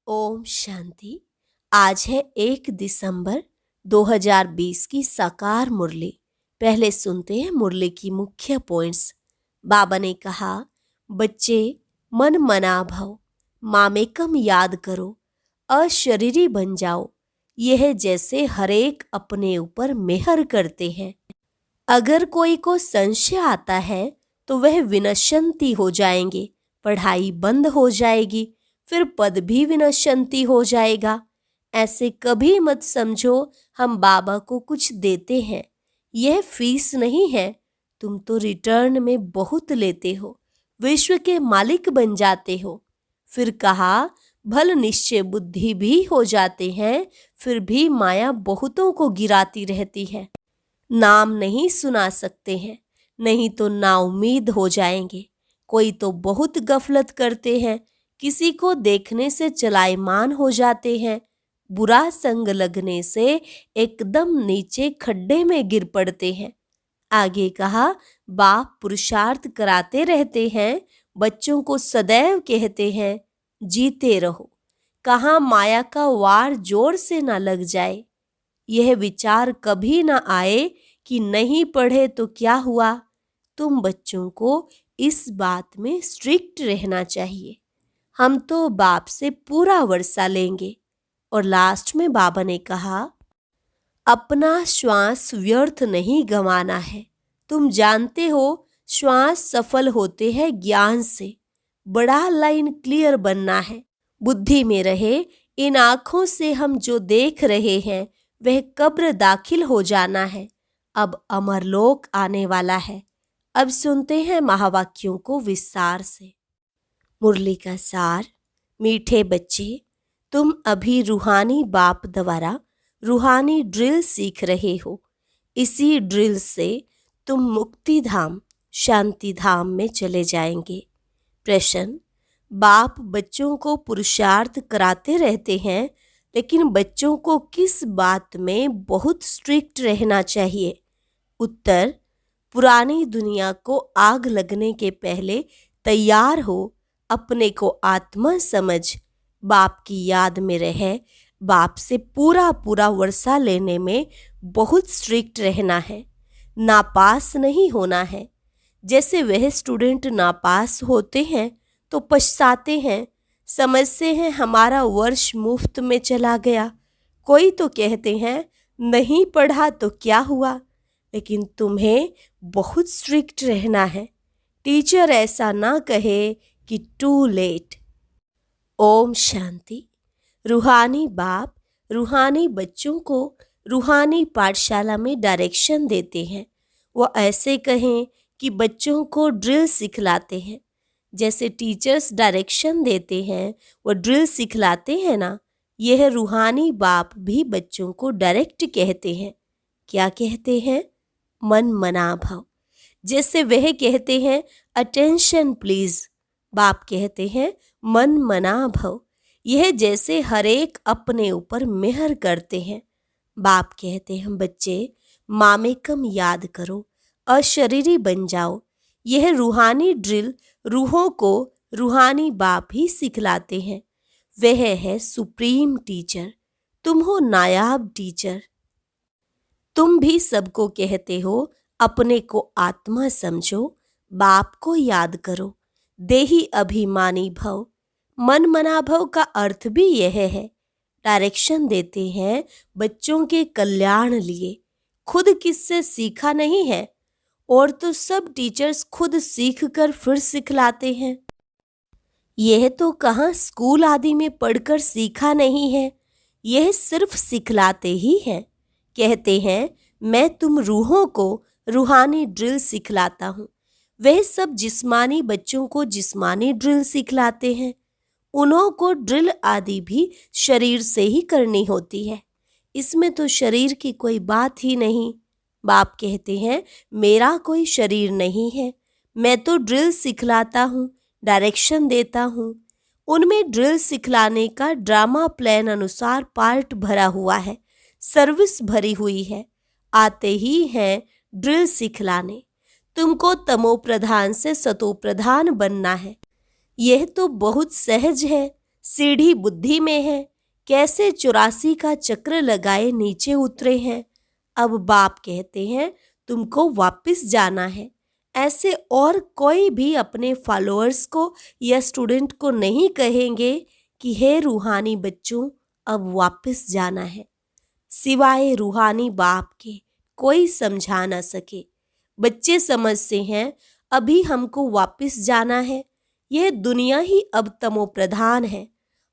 ओम शांति। आज है 1 दिसंबर 2020 की साकार मुरली। पहले सुनते हैं मुरली की मुख्य पॉइंट्स। बाबा ने कहा, बच्चे मन मना भव, मामेकम याद करो, अशरीरी बन जाओ। यह जैसे हरेक अपने ऊपर मेहर करते हैं। अगर कोई को संशय आता है तो वह विनश्यंती हो जाएंगे, पढ़ाई बंद हो जाएगी, फिर पद भी विनश्यंती हो जाएगा। ऐसे कभी मत समझो हम बाबा को कुछ देते हैं, यह फीस नहीं है। तुम तो रिटर्न में बहुत लेते हो, विश्व के मालिक बन जाते हो। फिर कहा, भल निश्चय बुद्धि भी हो जाते हैं, फिर भी माया बहुतों को गिराती रहती है। नाम नहीं सुना सकते हैं, नहीं तो नाउम्मीद हो जाएंगे। कोई तो बहुत गफलत करते हैं, किसी को देखने से चलायमान हो जाते हैं, बुरा संग लगने से एकदम नीचे खड्डे में गिर पड़ते हैं। आगे कहा, बाप पुरुषार्थ कराते रहते हैं, बच्चों को सदैव कहते हैं जीते रहो, कहाँ माया का वार जोर से ना लग जाए। यह विचार कभी ना आए कि नहीं पढ़े तो क्या हुआ। तुम बच्चों को इस बात में स्ट्रिक्ट रहना चाहिए। हम तो बाप से पूरा वर्षा लेंगे। और लास्ट में बाबा ने कहा, अपना श्वास व्यर्थ नहीं गंवाना है। तुम जानते हो श्वास सफल होते हैं ज्ञान से। बड़ा लाइन क्लियर बनना है, बुद्धि में रहे। इन आँखों से हम जो देख रहे हैं वह कब्र दाखिल हो जाना है। अब अमरलोक आने वाला है। अब सुनते हैं महावाक्यों को विस्तार से। मुरली का सार। मीठे बच्चे, तुम अभी रूहानी बाप द्वारा रूहानी ड्रिल सीख रहे हो। इसी ड्रिल से तुम मुक्ति धाम, शांति धाम में चले जाएंगे। प्रश्न, बाप बच्चों को पुरुषार्थ कराते रहते हैं, लेकिन बच्चों को किस बात में बहुत स्ट्रिक्ट रहना चाहिए? उत्तर, पुरानी दुनिया को आग लगने के पहले तैयार हो, अपने को आत्मा समझ, बाप की याद में रहे, बाप से पूरा पूरा वर्षा लेने में बहुत स्ट्रिक्ट रहना है। नापास नहीं होना है। जैसे वह स्टूडेंट नापास होते हैं तो पछताते हैं, समझते हैं हमारा वर्ष मुफ्त में चला गया। कोई तो कहते हैं नहीं पढ़ा तो क्या हुआ, लेकिन तुम्हें बहुत स्ट्रिक्ट रहना है। टीचर ऐसा ना कहे कि टू लेट। ओम शांति। रूहानी बाप रूहानी बच्चों को रूहानी पाठशाला में डायरेक्शन देते हैं। वो ऐसे कहें कि बच्चों को ड्रिल सिखलाते हैं। जैसे टीचर्स डायरेक्शन देते हैं, वो ड्रिल सिखलाते हैं ना, यह रूहानी बाप भी बच्चों को डायरेक्ट कहते हैं। क्या कहते हैं? मन मना भव। जैसे वह कहते हैं अटेंशन प्लीज, बाप कहते हैं मन मना भव। यह जैसे हरेक अपने ऊपर मेहर करते हैं। बाप कहते हैं बच्चे मामेकम याद करो, अशरीरी बन जाओ। यह रूहानी ड्रिल रूहों को रूहानी बाप ही सिखलाते हैं। वह है सुप्रीम टीचर, तुम हो नायाब टीचर। तुम भी सबको कहते हो अपने को आत्मा समझो, बाप को याद करो, देही अभिमानी भव। मन मना भव का अर्थ भी यह है। डायरेक्शन देते हैं बच्चों के कल्याण लिए। खुद किससे सीखा नहीं है, और तो सब टीचर्स खुद सीख कर फिर सिखलाते हैं। यह तो कहाँ स्कूल आदि में पढ़कर सीखा नहीं है, यह सिर्फ सिखलाते ही हैं। कहते हैं मैं तुम रूहों को रूहानी ड्रिल सिखलाता हूँ। वह सब जिस्मानी बच्चों को जिस्मानी ड्रिल सिखलाते हैं। उन्हों को ड्रिल आदि भी शरीर से ही करनी होती है। इसमें तो शरीर की कोई बात ही नहीं। बाप कहते हैं मेरा कोई शरीर नहीं है, मैं तो ड्रिल सिखलाता हूँ, डायरेक्शन देता हूँ। उनमें ड्रिल सिखलाने का ड्रामा प्लान अनुसार पार्ट भरा हुआ है, सर्विस भरी हुई है। आते ही हैं ड्रिल सिखलाने। तुमको तमो प्रधान से सतो प्रधान बनना है। यह तो बहुत सहज है, सीढ़ी बुद्धि में है, कैसे 84 का चक्र लगाए नीचे उतरे हैं। अब बाप कहते हैं तुमको वापस जाना है। ऐसे और कोई भी अपने फॉलोअर्स को या स्टूडेंट को नहीं कहेंगे कि हे रूहानी बच्चों अब वापस जाना है। सिवाय रूहानी बाप के कोई समझा ना सके। बच्चे समझते हैं अभी हमको वापस जाना है। यह दुनिया ही अब तमो प्रधान है।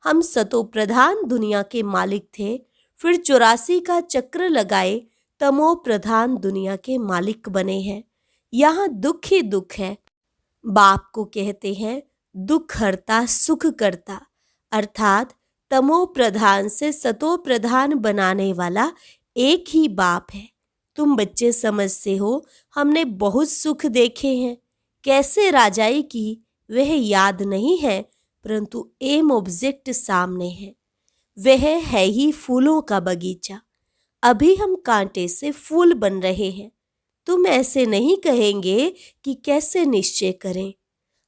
हम सतो प्रधान दुनिया के मालिक थे, फिर 84 का चक्र लगाए तमो प्रधान दुनिया के मालिक बने हैं। यहाँ दुख ही दुख है। बाप को कहते हैं दुख हरता सुख करता, अर्थात तमो प्रधान से सतो प्रधान बनाने वाला एक ही बाप है। तुम बच्चे समझते हो हमने बहुत सुख देखे हैं, कैसे राजाई की वह याद नहीं है, परंतु एम ऑब्जेक्ट सामने है। वह है ही फूलों का बगीचा। अभी हम कांटे से फूल बन रहे हैं। तुम ऐसे नहीं कहेंगे कि कैसे निश्चय करें।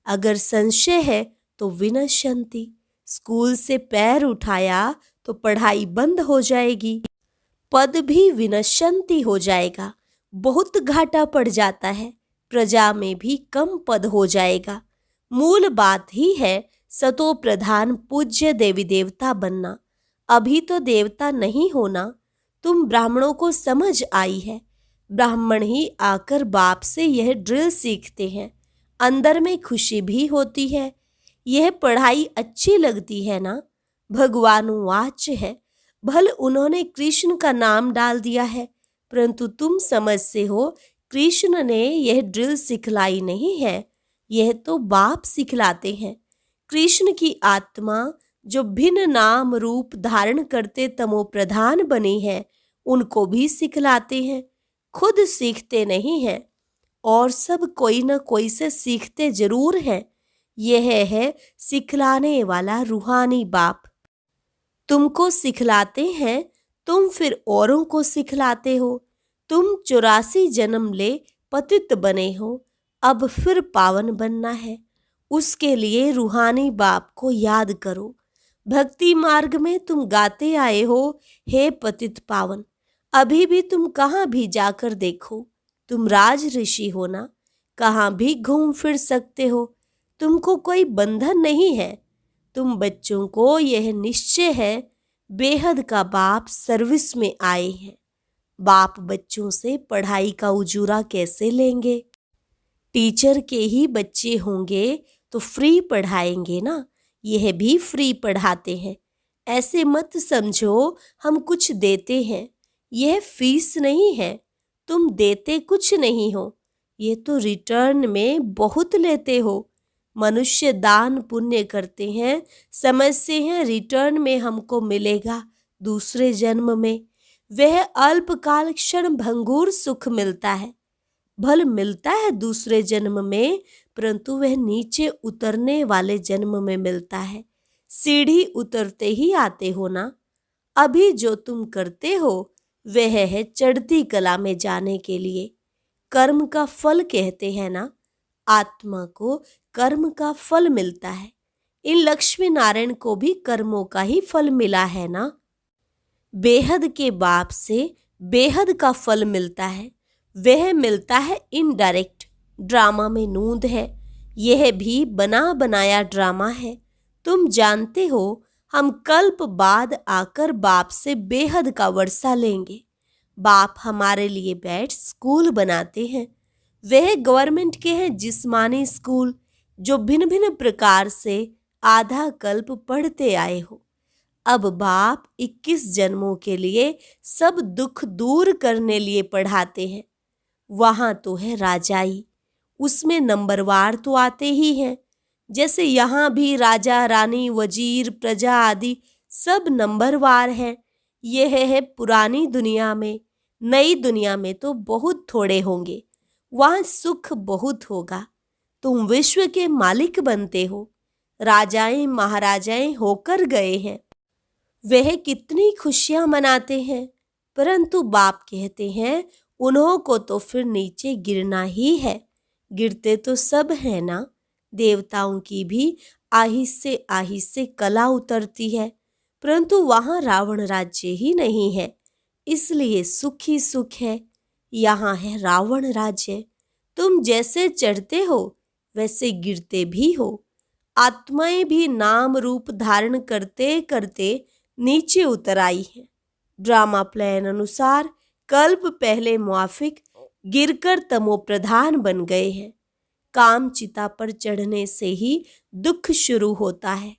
अगर संशय है तो विनश्यन्ति, स्कूल से पैर उठाया तो पढ़ाई बंद हो जाएगी, पद भी विनश्यन्ति हो जाएगा, बहुत घाटा पड़ जाता है, प्रजा में भी कम पद हो जाएगा। मूल बात ही है सतो प्रधान पूज्य देवी देवता बनना। अभी तो देवता नहीं होना। तुम ब्राह्मणों को समझ आई है। ब्राह्मण ही आकर बाप से यह ड्रिल सीखते हैं। अंदर में खुशी भी होती है। यह पढ़ाई अच्छी लगती है ना। भगवान वाच्य है। भल उन्होंने कृष्ण का नाम डाल दिया है, परंतु तुम समझते हो कृष्ण ने यह ड्रिल सिखलाई नहीं है, यह तो बाप सिखलाते हैं। कृष्ण की आत्मा जो भिन्न नाम रूप धारण करते तमो प्रधान बनी है, उनको भी सिखलाते हैं। खुद सीखते नहीं हैं और सब कोई न कोई से सीखते जरूर हैं। यह है सिखलाने वाला रूहानी बाप। तुमको सिखलाते हैं, तुम फिर औरों को सिखलाते हो। तुम 84 जन्म ले पतित बने हो, अब फिर पावन बनना है। उसके लिए रूहानी बाप को याद करो। भक्ति मार्ग में तुम गाते आए हो, हे पतित पावन। अभी भी तुम कहाँ भी जाकर देखो, तुम राज ऋषि हो ना, कहाँ भी घूम फिर सकते हो, तुमको कोई बंधन नहीं है। तुम बच्चों को यह निश्चय है बेहद का बाप सर्विस में आए हैं। बाप बच्चों से पढ़ाई का उजूरा कैसे लेंगे? टीचर के ही बच्चे होंगे तो फ्री पढ़ाएंगे ना, यह भी फ्री पढ़ाते हैं। ऐसे मत समझो हम कुछ देते हैं, यह फीस नहीं है। तुम देते कुछ नहीं हो, ये तो रिटर्न में बहुत लेते हो। मनुष्य दान पुण्य करते हैं, समझते हैं रिटर्न में हमको मिलेगा दूसरे जन्म में। वह अल्पकाल क्षण भंगुर सुख मिलता है, भल मिलता है दूसरे जन्म में, परंतु वह नीचे उतरने वाले जन्म में मिलता है। सीढ़ी उतरते ही आते हो ना। अभी जो तुम करते हो वह है चढ़ती कला में जाने के लिए। कर्म का फल कहते हैं ना, आत्मा को कर्म का फल मिलता है। इन लक्ष्मी नारायण को भी कर्मों का ही फल मिला है ना। बेहद के बाप से बेहद का फल मिलता है, वह मिलता है इनडायरेक्ट। ड्रामा में नूंद है, यह भी बना बनाया ड्रामा है। तुम जानते हो हम कल्प बाद आकर बाप से बेहद का वर्षा लेंगे। बाप हमारे लिए बैठ स्कूल बनाते हैं। वह गवर्नमेंट के हैं जिस्मानी स्कूल, जो भिन्न भिन्न प्रकार से आधा कल्प पढ़ते आए हो। अब बाप 21 जन्मों के लिए सब दुख दूर करने लिए पढ़ाते हैं। वहां तो है राजाई, उसमें नंबरवार तो आते ही हैं। जैसे यहाँ भी राजा रानी वजीर प्रजा आदि सब नंबरवार हैं। यह है पुरानी दुनिया में। नई दुनिया में तो बहुत थोड़े होंगे, वहां सुख बहुत होगा। तुम विश्व के मालिक बनते हो, राजाएं महाराजाएं होकर गए हैं। वह कितनी खुशियां मनाते हैं, परंतु बाप कहते हैं उन्हों को तो फिर नीचे गिरना ही है। गिरते तो सब है ना, देवताओं की भी आहिस्ते आहिस्ते कला उतरती है, परंतु वहां रावण राज्य ही नहीं है, इसलिए सुख ही सुख है। यहाँ है रावण राज्य। तुम जैसे चढ़ते हो वैसे गिरते भी हो। आत्माएं भी नाम रूप धारण करते करते नीचे उतर आई है। ड्रामा प्लान अनुसार कल्प पहले मुआफिक गिरकर तमो प्रधान बन गए हैं। काम चिता पर चढ़ने से ही दुख शुरू होता है।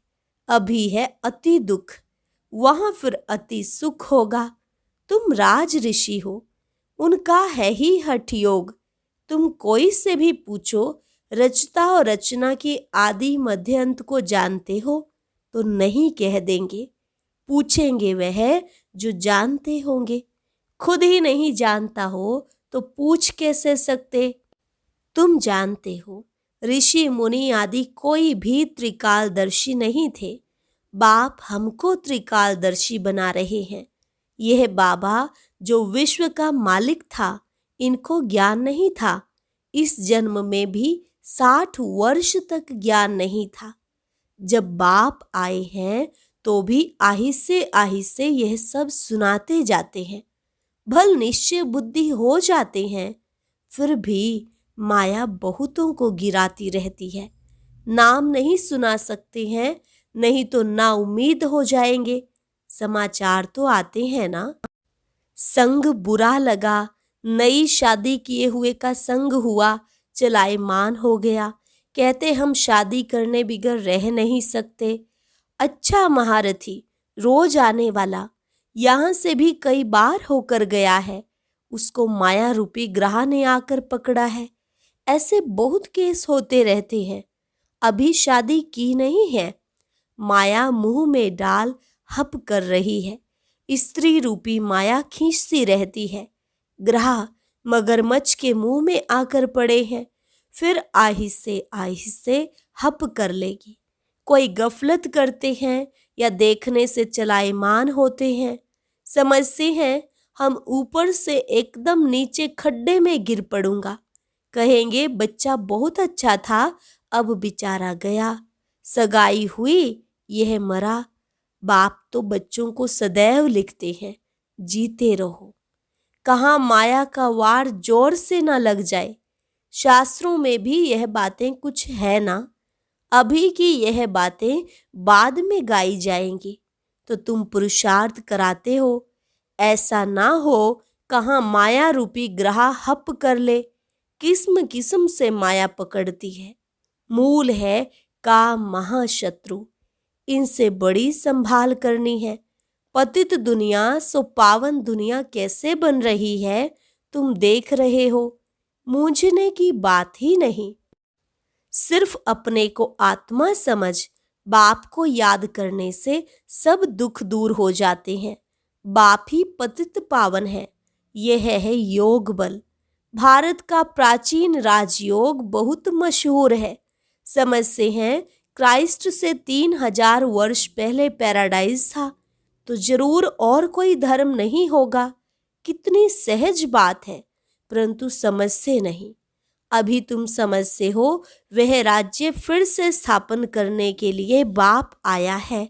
अभी है अति दुख, वहां फिर अति सुख होगा। तुम राज ऋषि हो, उनका है ही हठ योग। तुम कोई से भी पूछो रचता और रचना के आदि मध्य अंत को जानते हो तो नहीं कह देंगे। पूछेंगे वह जो जानते होंगे। खुद ही नहीं जानता हो तो पूछ कैसे सकते। तुम जानते हो ऋषि मुनि आदि कोई भी त्रिकालदर्शी नहीं थे। बाप हमको त्रिकालदर्शी बना रहे हैं। यह बाबा जो विश्व का मालिक था, इनको ज्ञान नहीं था। इस जन्म में भी 60 वर्ष तक ज्ञान नहीं था। जब बाप आए हैं तो भी आहिस्ते आहिस्ते यह सब सुनाते जाते हैं। भल निश्चय बुद्धि हो जाते हैं, फिर भी माया बहुतों को गिराती रहती है। नाम नहीं सुना सकते हैं, नहीं तो ना उम्मीद हो जाएंगे। समाचार तो आते हैं ना, संग बुरा लगा, नई शादी किए हुए का संग हुआ, चलायमान हो गया। कहते हम शादी करने बिगर रह नहीं सकते। अच्छा महारथी रोज आने वाला यहाँ से भी कई बार होकर गया है, उसको माया रूपी ग्रह ने आकर पकड़ा है। ऐसे बहुत केस होते रहते हैं। अभी शादी की नहीं है, माया मुंह में डाल हप कर रही है। स्त्री रूपी माया खींचती रहती है। ग्रह मगरमच्छ के मुंह में आकर पड़े हैं, फिर आहिस्ते आहिस्ते हप कर लेगी। कोई गफलत करते हैं या देखने से चलायमान होते हैं, समझते हैं हम ऊपर से एकदम नीचे खड्डे में गिर पड़ूंगा। कहेंगे बच्चा बहुत अच्छा था, अब बेचारा गया। सगाई हुई, यह मरा। बाप तो बच्चों को सदैव लिखते हैं, जीते रहो। कहाँ माया का वार जोर से ना लग जाए। शास्त्रों में भी यह बातें कुछ है ना। अभी की यह बातें बाद में गाई जाएंगी तो तुम पुरुषार्थ कराते हो। ऐसा ना हो कहाँ माया रूपी ग्रह हप कर ले। किस्म किस्म से माया पकड़ती है। मूल है काम महाशत्रु, इनसे बड़ी संभाल करनी है। पतित दुनिया सो पावन दुनिया कैसे बन रही है, तुम देख रहे हो। मूंझने की बात ही नहीं। सिर्फ अपने को आत्मा समझ बाप को याद करने से सब दुख दूर हो जाते हैं। बाप ही पतित पावन है। यह है योग बल। भारत का प्राचीन राजयोग बहुत मशहूर है। समझते हैं क्राइस्ट से 3000 वर्ष पहले पैराडाइज था, तो जरूर और कोई धर्म नहीं होगा। कितनी सहज बात है, परंतु समझते नहीं। अभी तुम समझते हो वह राज्य फिर से स्थापन करने के लिए बाप आया है।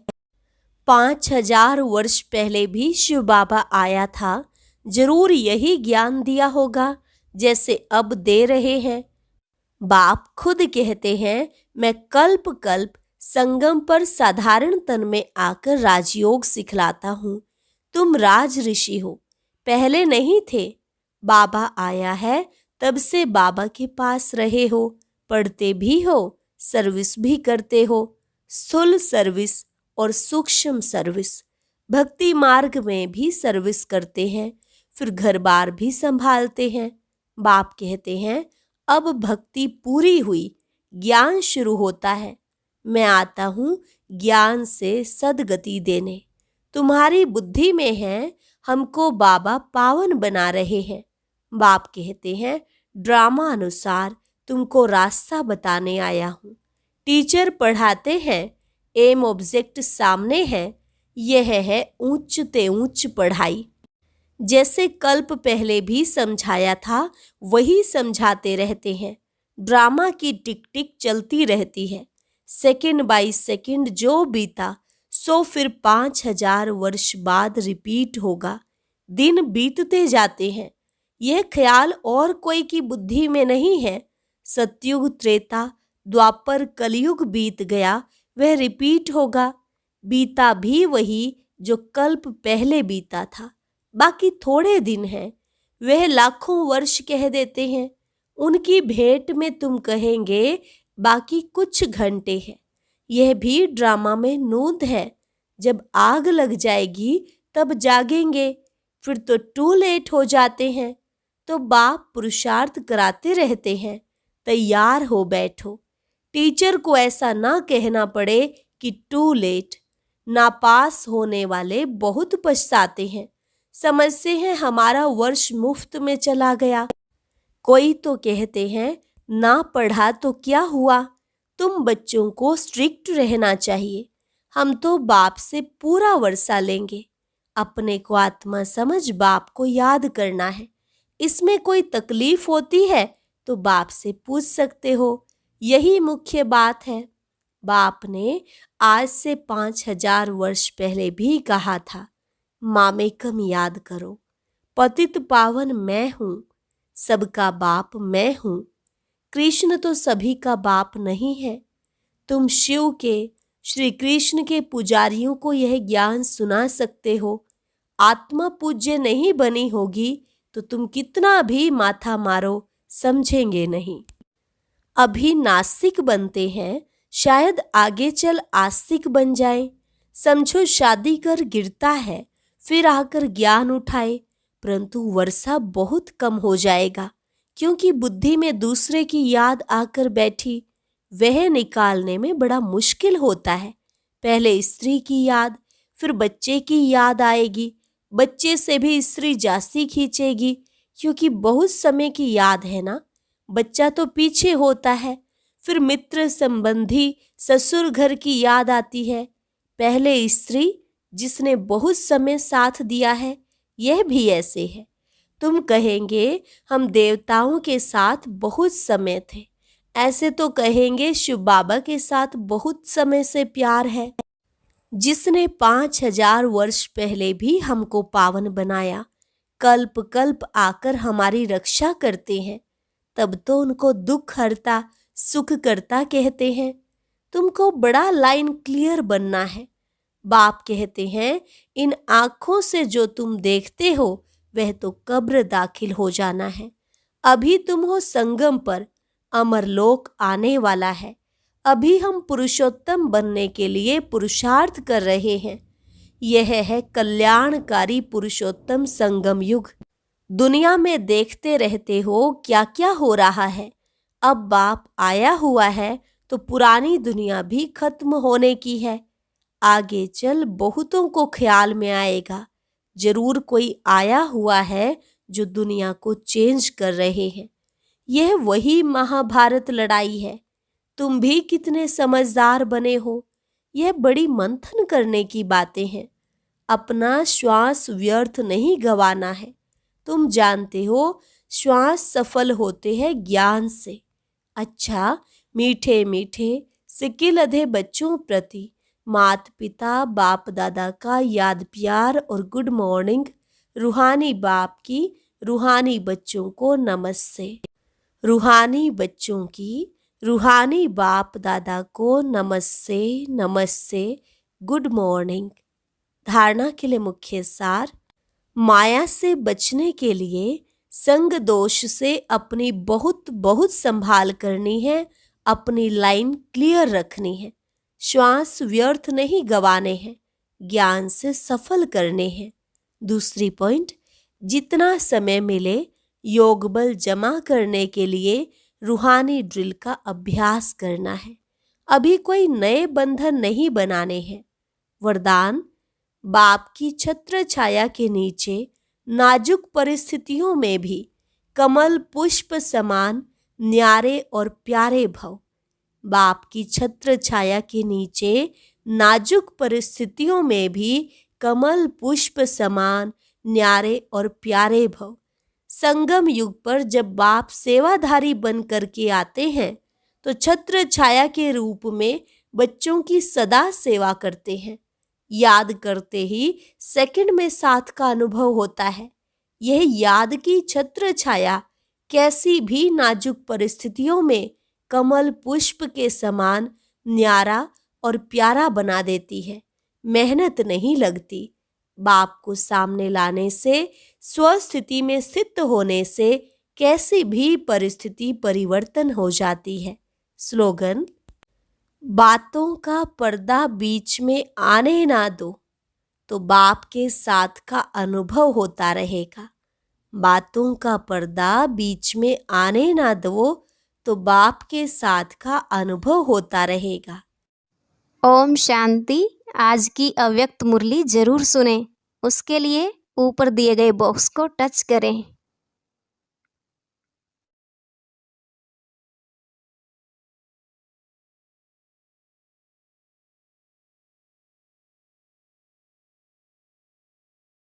5000 वर्ष पहले भी शिव बाबा आया था, जरूर यही ज्ञान दिया होगा जैसे अब दे रहे हैं। बाप खुद कहते हैं मैं कल्प कल्प संगम पर साधारण तन में आकर राजयोग सिखलाता हूँ। तुम राज ऋषि हो, पहले नहीं थे। बाबा आया है तब से बाबा के पास रहे हो, पढ़ते भी हो, सर्विस भी करते हो। स्थूल सर्विस और सूक्ष्म सर्विस। भक्ति मार्ग में भी सर्विस करते हैं, फिर घर बार भी संभालते हैं। बाप कहते हैं अब भक्ति पूरी हुई, ज्ञान शुरू होता है। मैं आता हूँ ज्ञान से सद्गति देने। तुम्हारी बुद्धि में है, हमको बाबा पावन बना रहे हैं। बाप कहते हैं ड्रामा अनुसार तुमको रास्ता बताने आया हूँ। टीचर पढ़ाते हैं, एम ऑब्जेक्ट सामने है। यह है ऊंच ते ऊंच पढ़ाई। जैसे कल्प पहले भी समझाया था वही समझाते रहते हैं। ड्रामा की टिक टिक चलती रहती है। सेकंड बाय सेकंड जो बीता सो फिर 5000 वर्ष बाद रिपीट होगा। दिन बीतते जाते हैं। यह ख्याल और कोई की बुद्धि में नहीं है। सतयुग, त्रेता, द्वापर, कलयुग बीत गया, वह रिपीट होगा। बीता भी वही जो कल्प पहले बीता था। बाकी थोड़े दिन हैं। वह लाखों वर्ष कह देते हैं। उनकी भेंट में तुम कहेंगे बाकी कुछ घंटे हैं। यह भी ड्रामा में नूंद है। जब आग लग जाएगी तब जागेंगे, फिर तो टू लेट हो जाते हैं। तो बाप पुरुषार्थ कराते रहते हैं, तैयार हो बैठो। टीचर को ऐसा ना कहना पड़े कि टू लेट। नापास होने वाले बहुत पछताते हैं, समझते हैं हमारा वर्ष मुफ्त में चला गया। कोई तो कहते हैं ना पढ़ा तो क्या हुआ, तुम बच्चों को स्ट्रिक्ट रहना चाहिए। हम तो बाप से पूरा वर्षा लेंगे। अपने को आत्मा समझ बाप को याद करना है। इसमें कोई तकलीफ होती है तो बाप से पूछ सकते हो। यही मुख्य बात है। बाप ने आज से 5000 वर्ष पहले भी कहा था, मामेकम याद करो। पतित पावन मैं हूँ, सबका बाप मैं हूँ। कृष्ण तो सभी का बाप नहीं है। तुम शिव के, श्री कृष्ण के पुजारियों को यह ज्ञान सुना सकते हो। आत्मा पूज्य नहीं बनी होगी तो तुम कितना भी माथा मारो, समझेंगे नहीं। अभी नास्तिक बनते हैं, शायद आगे चल आस्तिक बन जाए। समझो शादी कर गिरता है, फिर आकर ज्ञान उठाए, परंतु वर्षा बहुत कम हो जाएगा, क्योंकि बुद्धि में दूसरे की याद आकर बैठी। वह निकालने में बड़ा मुश्किल होता है। पहले स्त्री की याद, फिर बच्चे की याद आएगी। बच्चे से भी स्त्री जास्ती खींचेगी, क्योंकि बहुत समय की याद है ना। बच्चा तो पीछे होता है। फिर मित्र, संबंधी, ससुर घर की याद आती है। पहले स्त्री जिसने बहुत समय साथ दिया है। यह भी ऐसे है। तुम कहेंगे हम देवताओं के साथ बहुत समय थे। ऐसे तो कहेंगे शिव बाबा के साथ बहुत समय से प्यार है, जिसने 5000 वर्ष पहले भी हमको पावन बनाया। कल्प कल्प आकर हमारी रक्षा करते हैं। तब तो उनको दुख हरता, सुख करता कहते हैं। तुमको बड़ा लाइन क्लियर बनना है। बाप कहते हैं इन आँखों से जो तुम देखते हो वह तो कब्र दाखिल हो जाना है। अभी तुम हो संगम पर, अमरलोक आने वाला है। अभी हम पुरुषोत्तम बनने के लिए पुरुषार्थ कर रहे हैं। यह है कल्याणकारी पुरुषोत्तम संगम युग। दुनिया में देखते रहते हो क्या क्या हो रहा है। अब बाप आया हुआ है तो पुरानी दुनिया भी खत्म होने की है। आगे चल बहुतों को ख्याल में आएगा, जरूर कोई आया हुआ है जो दुनिया को चेंज कर रहे हैं। यह वही महाभारत लड़ाई है। तुम भी कितने समझदार बने हो। यह बड़ी मंथन करने की बातें हैं। अपना श्वास व्यर्थ नहीं गंवाना है। तुम जानते हो श्वास सफल होते हैं ज्ञान से। अच्छा, मीठे मीठे सिक्के लधे बच्चों प्रति मात पिता बाप दादा का याद प्यार और गुड मॉर्निंग। रूहानी बाप की रूहानी बच्चों को नमस्ते। रूहानी बच्चों की रूहानी बाप दादा को नमस्ते नमस्ते, गुड मॉर्निंग। धारणा के लिए मुख्य सार। माया से बचने के लिए संग दोष से अपनी बहुत बहुत संभाल करनी है। अपनी लाइन क्लियर रखनी है। श्वास व्यर्थ नहीं गंवाने हैं, ज्ञान से सफल करने हैं। दूसरी पॉइंट, जितना समय मिले योग बल जमा करने के लिए रूहानी ड्रिल का अभ्यास करना है। अभी कोई नए बंधन नहीं बनाने हैं। वरदान, बाप की छत्र छाया के नीचे नाजुक परिस्थितियों में भी कमल पुष्प समान न्यारे और प्यारे भव। बाप की छत्र छाया के नीचे नाजुक परिस्थितियों में भी कमल पुष्प समान न्यारे और प्यारे भव। संगम युग पर जब बाप सेवाधारी बन करके आते हैं तो छत्र छाया के रूप में बच्चों की सदा सेवा करते हैं। याद करते ही सेकंड में साथ का अनुभव होता है। यह याद की छत्र छाया कैसी भी नाजुक परिस्थितियों में कमल पुष्प के समान न्यारा और प्यारा बना देती है। मेहनत नहीं लगती। बाप को सामने लाने से, स्वस्थिति में स्थित होने से कैसी भी परिस्थिति परिवर्तन हो जाती है। स्लोगन: बातों का पर्दा बीच में आने ना दो तो बाप के साथ का अनुभव होता रहेगा। बातों का पर्दा बीच में आने ना दो तो बाप के साथ का अनुभव होता रहेगा। ओम शांति। आज की अव्यक्त मुरली जरूर सुने। उसके लिए ऊपर दिए गए बॉक्स को टच करें।